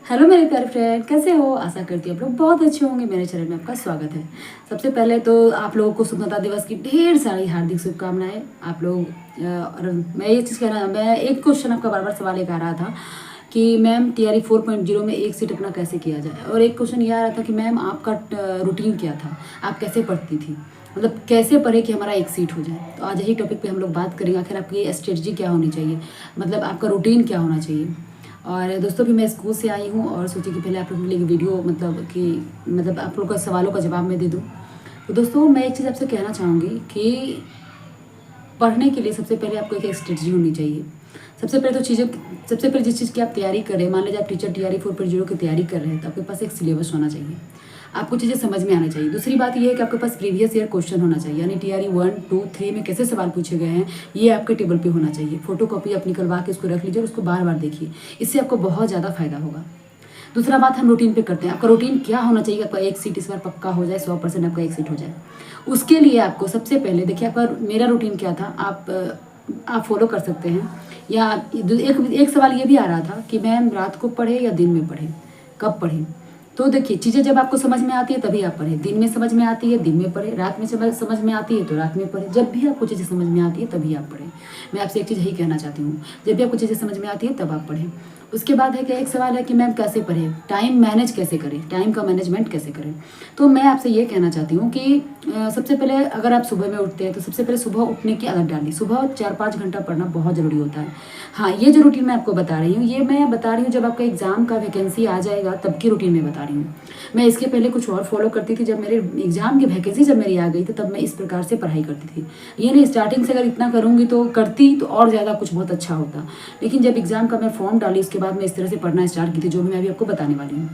Hello मेरे प्यारे friend, कैसे हो? आशा करती हूँ आप लोग बहुत अच्छे होंगे। मेरे चैनल में आपका स्वागत है। सबसे पहले तो आप लोगों को स्वतंत्रता दिवस की ढेर सारी हार्दिक शुभकामनाएं। आप लोग और मैं ये चीज़ कहना, मैं एक क्वेश्चन आपका बार बार सवाल एक आ रहा था कि मैम TRE 4.0 में एक सीट अपना कैसे किया जाए, और एक क्वेश्चन ये आ रहा था कि मैम आपका रूटीन क्या था, आप कैसे पढ़ती थी, मतलब कैसे पढ़े कि हमारा एक सीट हो जाए। तो आज यही टॉपिक पे हम लोग बात करेंगे, आखिर आपकी स्ट्रेटजी क्या होनी चाहिए, मतलब आपका रूटीन क्या होना चाहिए। और दोस्तों भी मैं स्कूल से आई हूँ और सोची कि पहले आप लोगों के लिए वीडियो मतलब आप लोगों का सवालों का जवाब मैं दे दूँ। तो दोस्तों मैं एक चीज़ आपसे कहना चाहूँगी कि पढ़ने के लिए सबसे पहले आपको एक स्ट्रेटजी होनी चाहिए। सबसे पहले जिस चीज़ की आप तैयारी कर रहे हैं, मान लीजिए आप टीचर TRE 4.0 की तैयारी कर रहे हैं, तो आपके पास एक सिलेबस होना चाहिए, आपको चीज़ें समझ में आना चाहिए। दूसरी बात यह है कि आपके पास प्रीवियस ईयर क्वेश्चन होना चाहिए, यानी TRE 1, 2, 3 में कैसे सवाल पूछे गए हैं ये आपके टेबल पे होना चाहिए। फोटो कॉपी आप निकलवा के उसको रख लीजिए और उसको बार बार देखिए, इससे आपको बहुत ज़्यादा फायदा होगा। दूसरा बात हम रूटीन पे करते हैं। आपका रूटीन क्या होना चाहिए? आपका एक सीट इस बार पक्का हो जाए, 100% आपका एक सीट हो जाए। उसके लिए आपको सबसे पहले देखिए, आपका मेरा रूटीन क्या था आप फॉलो कर सकते हैं। या एक सवाल ये भी आ रहा था कि मैम रात को पढ़े या दिन में पढ़े, कब पढ़े। तो देखिए, चीज़ें जब आपको समझ में आती है तभी आप पढ़ें। दिन में समझ में आती है दिन में पढ़े, रात में समझ में आती है तो रात में पढ़े। जब भी आपको चीज़ें समझ में आती है तभी आप पढ़ें। मैं आपसे एक चीज़ यही कहना चाहती हूँ, जब भी आपको चीज़ें समझ में आती है तब आप पढ़ें। उसके बाद है कि एक सवाल है कि मैम कैसे पढ़ें, टाइम मैनेज कैसे करें, टाइम का मैनेजमेंट कैसे करें। तो मैं आपसे ये कहना चाहती हूँ कि सबसे पहले अगर आप सुबह में उठते हैं तो सबसे पहले सुबह उठने की आदत डालिए। सुबह 4-5 घंटा पढ़ना बहुत ज़रूरी होता है। हाँ, ये जो रूटीन मैं आपको बता रही हूँ, ये मैं बता रही हूँ जब आपका एग्ज़ाम का वैकेंसी आ जाएगा तब की रूटीन मैं बता रही हूँ। मैं इसके पहले कुछ और फॉलो करती थी। जब मेरे एग्ज़ाम की वैकेंसी जब मेरी आ गई थी तब मैं इस प्रकार से पढ़ाई करती थी। ये नहीं स्टार्टिंग से अगर इतना करूँगी तो करती तो और ज़्यादा कुछ बहुत अच्छा होता, लेकिन जब एग्ज़ाम का मैं फॉर्म डाली उसके बाद मैं इस तरह से पढ़ना स्टार्ट की थी, जो भी मैं अभी आपको बताने वाली हूँ।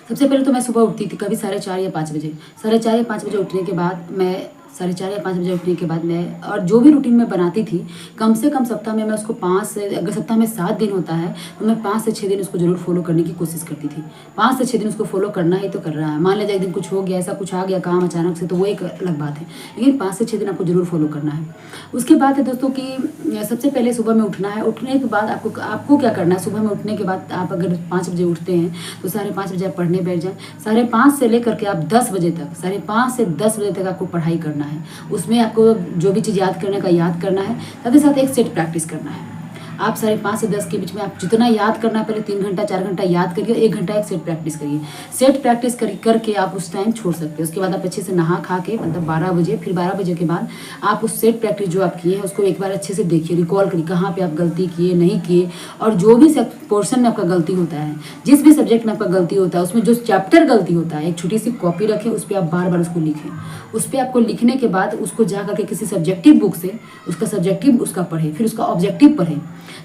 सबसे पहले तो मैं सुबह उठती थी कभी 4:30 या 5 बजे। 4:30 या 5 बजे उठने के बाद मैं 4:30 या 5 बजे उठने के बाद मैं और जो भी रूटीन मैं बनाती थी, कम से कम सप्ताह में मैं उसको 5 से, अगर सप्ताह में 7 दिन होता है तो मैं 5 से 6 दिन उसको ज़रूर फॉलो करने की कोशिश करती थी। 5 से 6 दिन उसको फॉलो करना ही तो कर रहा है। मान लीजिए एक दिन कुछ हो गया, ऐसा कुछ आ गया काम अचानक से, तो वो एक अलग बात है, लेकिन 5 से 6 दिन आपको ज़रूर फॉलो करना है। उसके बाद है दोस्तों कि सबसे पहले सुबह में उठना है। उठने के बाद आपको क्या करना है, सुबह में उठने के बाद आप अगर 5 बजे उठते हैं तो 5:30 बजे आप पढ़ने बैठ जाएँ। 5:30 से लेकर के आप 10 बजे तक, 5:30 से 10 बजे तक आपको पढ़ाई करना है। उसमें आपको जो भी चीज़ याद करने का याद करना है, साथ ही साथ एक सेट प्रैक्टिस करना है। आप 5:30 से 10 के बीच में आप जितना याद करना है, पहले 3 घंटा 4 घंटा याद करिए, 1 घंटा एक सेट प्रैक्टिस करिए। सेट प्रैक्टिस करके आप उस टाइम छोड़ सकते हैं। उसके बाद आप अच्छे से नहा खा के, मतलब 12 बजे, फिर 12 बजे के बाद आप उस सेट प्रैक्टिस जो आप किए हैं उसको एक बार अच्छे से देखिए, रिकॉल करिए कहाँ पे आप गलती किए नहीं किए। और जो भी पोर्शन में आपका गलती होता है, जिस भी सब्जेक्ट में आपका गलती होता है, उसमें जो चैप्टर गलती होता है, एक छोटी सी कॉपी रखें, उस पर आप बार बार उसको लिखें। उस पर आपको लिखने के बाद उसको जा करके किसी सब्जेक्टिव बुक से उसका सब्जेक्टिव उसका पढ़ें, फिर उसका ऑब्जेक्टिव पढ़ें,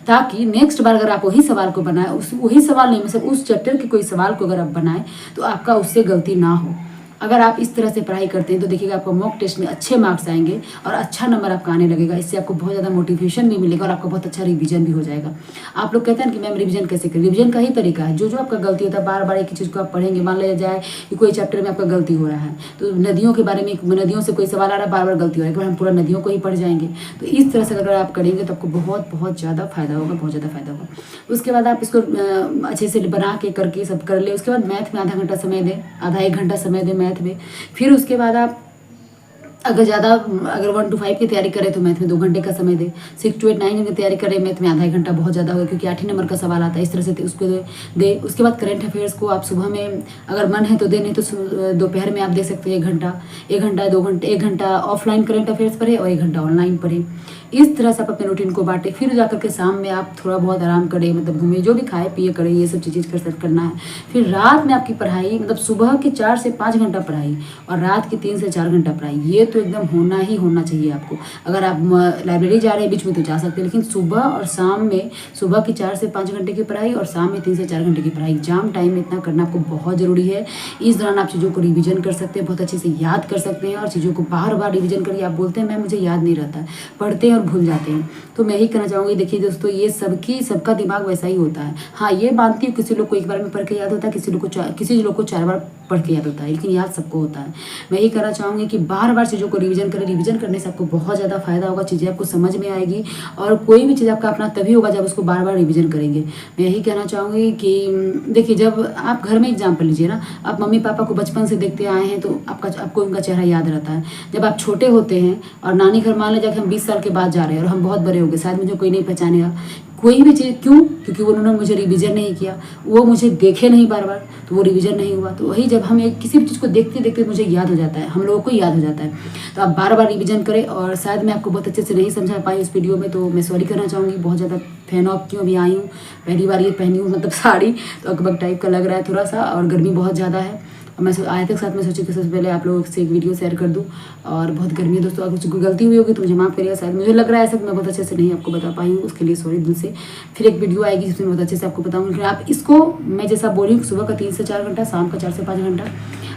ताकि नेक्स्ट बार अगर आप वही सवाल को बनाए, वही सवाल नहीं, मतलब उस चैप्टर के कोई सवाल को अगर आप बनाएं तो आपका उससे गलती ना हो। अगर आप इस तरह से पढ़ाई करते हैं तो देखिएगा आपको मॉक टेस्ट में अच्छे मार्क्स आएंगे और अच्छा नंबर आपका आने लगेगा। इससे आपको बहुत ज़्यादा मोटिवेशन भी मिलेगा और आपका बहुत अच्छा रिवीजन भी हो जाएगा। आप लोग कहते हैं कि मैम रिवीजन कैसे करें? रिवीजन का ही तरीका है, जो आपका गलती होता है बार बार एक ही चीज़ को आप पढ़ेंगे। मान लिया जाए कि कोई चैप्टर में आपका गलती हो रहा है, तो नदियों के बारे में, नदियों से कोई सवाल आ रहा है, बार बार गलती हो रहा है, हम पूरा नदियों को ही पढ़ जाएंगे। तो इस तरह से अगर आप करेंगे तो आपको बहुत ज़्यादा फायदा होगा, बहुत ज़्यादा फायदा होगा। उसके बाद आप इसको अच्छे से बना के करके सब कर ले। उसके बाद मैथ में आधा घंटा समय दें, आधा 1 घंटा समय दें मैथ में। फिर उसके बाद आप अगर 1 to 5 की तैयारी करें तो मैथ में 2 घंटे का समय दें। 6 to 8, 9 की तैयारी करें, मैथ में आधा 1 घंटा बहुत ज़्यादा होगा, क्योंकि 8 ही नंबर का सवाल आता है। इस तरह से उसको दे। उसके बाद करंट अफेयर्स को आप सुबह में अगर मन है तो दे, नहीं तो दोपहर में आप दे सकते हैं 1 घंटा 2 घंटे, 1 घंटा ऑफलाइन करंट अफेयर्स पढ़े और 1 घंटा ऑनलाइन पढ़े। इस तरह से आप अपने रूटीन को बांटें। फिर जाकर के शाम में आप थोड़ा बहुत आराम करें, मतलब घूमें, जो भी खाए पिए करें, ये सब चीज़ें करना है। फिर रात में आपकी पढ़ाई, मतलब सुबह के 4 से 5 घंटा पढ़ाई और रात के 3 से 4 घंटा पढ़ाई, ये तो एकदम होना ही होना चाहिए आपको। अगर आप लाइब्रेरी जा रहे हैं बीच में तो जा सकते हैं, लेकिन सुबह और शाम में, सुबह की 4 से 5 घंटे की पढ़ाई और शाम में 3 से 4 घंटे की पढ़ाई, एग्जाम टाइम में इतना करना आपको बहुत ज़रूरी है। इस दौरान आप चीज़ों को रिवीजन कर सकते हैं, बहुत अच्छे से याद कर सकते हैं और चीज़ों को बार बार रिवीजन करिए। आप बोलते हैं मैम मुझे याद नहीं रहता, पढ़ते हैं और भूल जाते हैं। तो मैं यही कहना चाहूँगी, देखिए दोस्तों, ये सबका दिमाग वैसा ही होता है। हाँ, ये मानती हूँ किसी लोग को एक बार में पढ़ के याद होता है, किसी लोग को 4 बार पढ़ के याद होता है, लेकिन याद सबको होता है। मैं यही कहना चाहूँगी कि बार बार चीज़ों को रिवीजन करें। रिवीजन करने से आपको बहुत ज़्यादा फायदा होगा, चीज़ें आपको समझ में आएगी, और कोई भी चीज़ आपका अपना तभी होगा जब उसको बार बार रिवीजन करेंगे। मैं यही कहना चाहूँगी कि देखिए, जब आप घर में एग्जाम्पल लीजिए ना, आप मम्मी पापा को बचपन से देखते आए हैं तो आपको उनका चेहरा याद रहता है। जब आप छोटे होते हैं और नानी घर, मान लीजिए हम 20 साल के बाद जा रहे हैं और हम बहुत बड़े हो गए, शायद मुझे कोई नहीं पहचानेगा, कोई भी चीज़। क्यों? क्योंकि उन्होंने मुझे रिवीजन नहीं किया, वो मुझे देखे नहीं बार बार, तो वो रिवीजन नहीं हुआ। तो वही, जब हम किसी भी चीज़ को देखते देखते मुझे याद हो जाता है, हम लोगों को याद हो जाता है। तो आप बार बार रिवीजन करें। और शायद मैं आपको बहुत अच्छे से नहीं समझा पाई इस वीडियो में, तो मैं सॉरी करना चाहूँगी। बहुत ज़्यादा फैन ऑफ क्यों अभी आई हूँ, पहली बार ये पहनी हूँ, मतलब साड़ी, तो अकबक टाइप का लग रहा है थोड़ा सा, और गर्मी बहुत ज़्यादा है। मैं आए तक साथ में सोची कि सबसे पहले आप लोगों से एक वीडियो शेयर कर दूं, और बहुत गर्मी है दोस्तों। अगर कुछ गलती हुई होगी तो मुझे माफ़ करिएगा। शायद मुझे लग रहा है ऐसा कि मैं बहुत अच्छे से नहीं आपको बता पाई हूँ, उसके लिए सॉरी दिल से। फिर एक वीडियो आएगी जिसमें बहुत अच्छे से आपको बताऊँगी। लेकिन आप इसको, मैं जैसा बोली हूँ, सुबह का 3 से 4 घंटा, शाम का 4 से 5 घंटा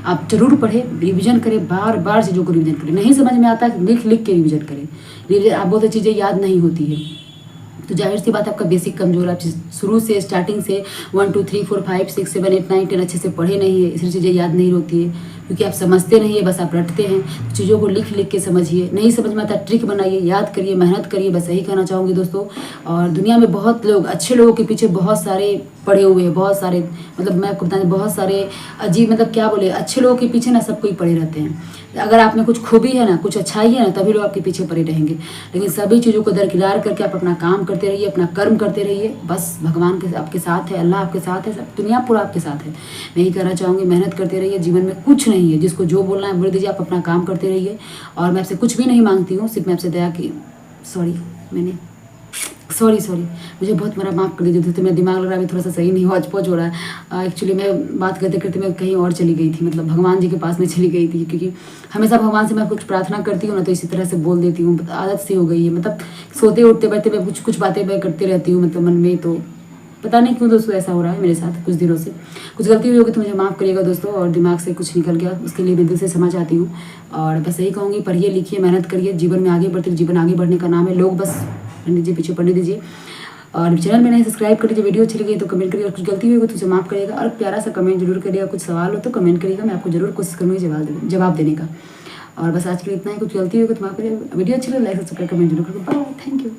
आप जरूर पढ़ें, रिविजन करें, बार बार चीज़ों को रिविजन करें। नहीं समझ में आता है, लिख लिख के रिविजन करें। रिविजन आप बहुत चीज़ें याद नहीं होती है, तो जाहिर सी बात आपका बेसिक कमजोर है। आप शुरू से स्टार्टिंग से 1 2 3 4 5 6 7 8 9 10 अच्छे से पढ़े नहीं है, इसलिए चीज़ें याद नहीं होती है, क्योंकि आप समझते नहीं है, बस आप रटते हैं। चीज़ों को लिख लिख के समझिए, नहीं समझ में आता ट्रिक बनाइए, याद करिए, मेहनत करिए, बस यही कहना चाहूँगी दोस्तों। और दुनिया में बहुत लोग, अच्छे लोगों के पीछे बहुत सारे पड़े हुए हैं, बहुत सारे, मतलब मैं आपको बताऊँ, बहुत सारे अजीब, मतलब क्या बोले, अच्छे लोगों के पीछे ना सब कोई पड़े रहते हैं। अगर आप में कुछ खूबी है ना, कुछ अच्छाई है ना, तभी लोग आपके पीछे पड़े रहेंगे। लेकिन सभी चीज़ों को दरकिनार करके आप अपना काम करते रहिए, अपना कर्म करते रहिए, बस भगवान के आपके साथ है, अल्लाह आपके साथ है, सब दुनिया पूरा आपके साथ है। मैं यही कहना चाहूँगी, मेहनत करते रहिए, जीवन में कुछ नहीं है, जिसको जो बोलना है बोल दीजिए, आप अपना काम करते रहिए। और मैं आपसे कुछ भी नहीं मांगती हूँ, सिर्फ मैं आपसे दया की सॉरी मुझे बहुत मेरा माफ़ कर दीजिए दोस्तों। मेरा दिमाग लग रहा है अभी थोड़ा सा सही नहीं, हौच-पौच हो रहा है। एक्चुअली मैं बात करते करते मैं कहीं और चली गई थी, मतलब भगवान जी के पास में चली गई थी, क्योंकि हमेशा भगवान से मैं कुछ प्रार्थना करती हूँ ना, तो इसी तरह से बोल देती हूँ, आदत सी हो गई है। मतलब सोते उठते बैठते मैं कुछ बातें मैं करती रहती हूँ, मतलब मन में। तो पता नहीं क्यों दोस्तों ऐसा हो रहा है मेरे साथ कुछ दिनों से। कुछ गलती हुई होगी तो मुझे माफ़ करिएगा दोस्तों, और दिमाग से कुछ निकल गया, उसके लिए मैं दिल से क्षमा चाहती हूँ। और बस यही कहूँगी, पढ़िए लिखिए, मेहनत करिए, जीवन में आगे बढ़ते, जीवन आगे बढ़ने का नाम है। लोग बस पढ़ने दीजिए, पीछे पढ़ने दीजिए, और चैनल में नहीं सब्सक्राइब कर दीजिए। वीडियो अच्छी लगी तो कमेंट करिएगा, कुछ गलती हुई हो तो उसे माफ़ करिएगा, और प्यारा सा कमेंट जरूर करिएगा। कुछ सवाल हो तो कमेंट करिएगा, मैं आपको जरूर कोशिश करूँगी जवाब देने का। और बस आज के लिए इतना ही, कुछ गलती होगी तो माफ़ करिएगा। वीडियो अच्छी लगी लाइक सब्सक्राइब कमेंट जरूर करिएगा। Bye, thank you.